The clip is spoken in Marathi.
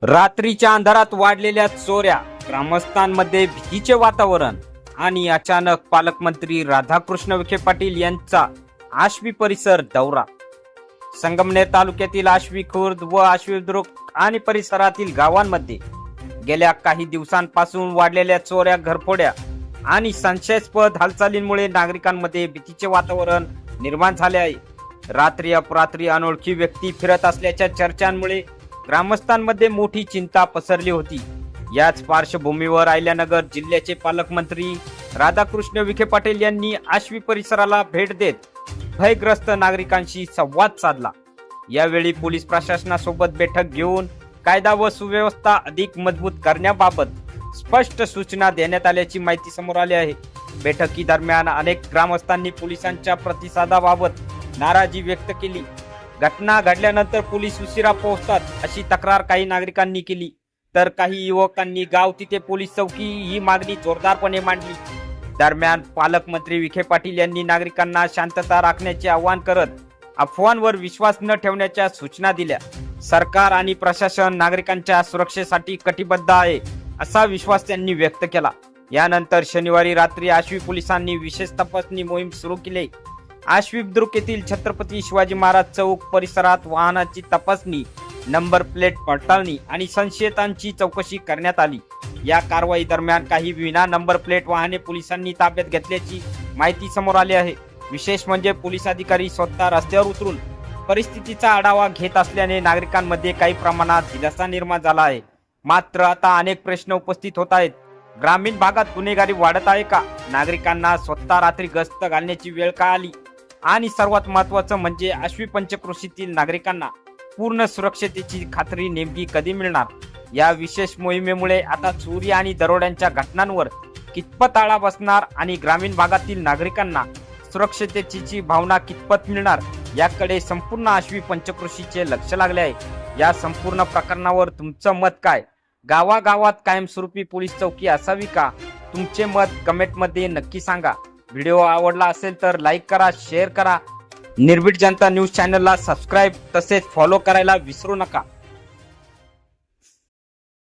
रात्रीच्या अंधारात वाढलेल्या चोऱ्या, ग्रामस्थांमध्ये भीतीचे वातावरण आणि अचानक पालकमंत्री राधाकृष्ण विखे पाटील यांचा आश्वी परिसर दौरा. संगमनेर तालुक्यातील आश्वी खुर्द व आश्वी बुद्रुक आणि परिसरातील गावांमध्ये गेल्या काही दिवसांपासून वाढलेल्या चोऱ्या, घरफोड्या आणि संशयास्पद हालचालींमुळे नागरिकांमध्ये भीतीचे वातावरण निर्माण झाले आहे. रात्री अपरात्री अनोळखी व्यक्ती फिरत असल्याच्या चर्चांमुळे ग्रामस्थांमध्ये मोठी चिंता पसरली होती. याच पार्श्वभूमीवर अहिल्यानगर जिल्ह्याचे पालकमंत्री राधाकृष्ण विखे पाटील यांनी आश्वी परिसराला भेट देत भयग्रस्त नागरिकांशी संवाद साधला. यावेळी पोलीस प्रशासनासोबत बैठक घेऊन कायदा व सुव्यवस्था अधिक मजबूत करण्याबाबत स्पष्ट सूचना देण्यात आल्याची माहिती समोर आली आहे. बैठकीदरम्यान अनेक ग्रामस्थांनी पोलिसांच्या प्रतिसादाबाबत नाराजी व्यक्त केली. घटना घडल्यानंतर पोलीस उशिरा पोहोचतात अशी तक्रार काही नागरिकांनी केली, तर काही युवकांनी गाव तिथे पोलीस चौकी ही मागणी जोरदारपणे मांडली. दरम्यान पालकमंत्री विखे पाटील यांनी नागरिकांना शांतता राखण्याचे आवाहन करत अफवांवर विश्वास न ठेवण्याच्या सूचना दिल्या. सरकार आणि प्रशासन नागरिकांच्या सुरक्षेसाठी कटिबद्ध आहे असा विश्वास त्यांनी व्यक्त केला. यानंतर शनिवारी रात्री आश्वी पोलिसांनी विशेष तपासणी मोहीम सुरू केली. आश्वी बुद्रुक येथील छत्रपती शिवाजी महाराज चौक परिसरात वाहनाची तपासणी, नंबर प्लेट पडताळणी आणि संशयितांची चौकशी करण्यात आली. या कारवाई दरम्यान काही विना नंबर प्लेट वाहने पोलिसांनी ताब्यात घेतल्याची माहिती समोर आली आहे. विशेष म्हणजे पोलीस अधिकारी स्वतः रस्त्यावर उतरून परिस्थितीचा आढावा घेत असल्याने नागरिकांमध्ये काही प्रमाणात दिलासा निर्माण झाला आहे. मात्र आता अनेक प्रश्न उपस्थित होत आहेत. ग्रामीण भागात गुन्हेगारी वाढत आहे का? नागरिकांना स्वतः रात्री गस्त घालण्याची वेळ का आली? आणि सर्वात महत्त्वाचं म्हणजे आश्वी पंचक्रोशीतील नागरिकांना पूर्ण सुरक्षतेची खात्री नेमकी कधी मिळणार? या विशेष मोहिमेमुळे आता चोरी आणि दरोड्यांच्या घटनांवर कितपत आळा बसणार आणि ग्रामीण भागातील नागरिकांना सुरक्षतेची भावना कितपत मिळणार याकडे संपूर्ण आश्वी पंचक्रोशीचे लक्ष लागले आहे. या संपूर्ण प्रकरणावर तुमचं मत काय? गावागावात कायमस्वरूपी पोलीस चौकी असावी का? तुमचे मत कमेंटमध्ये नक्की सांगा. व्हिडिओ आवडला असेल तर लाईक करा, शेअर करा. निर्भीड जनता न्यूज चॅनलला सबस्क्राईब तसेच फॉलो करायला विसरू नका.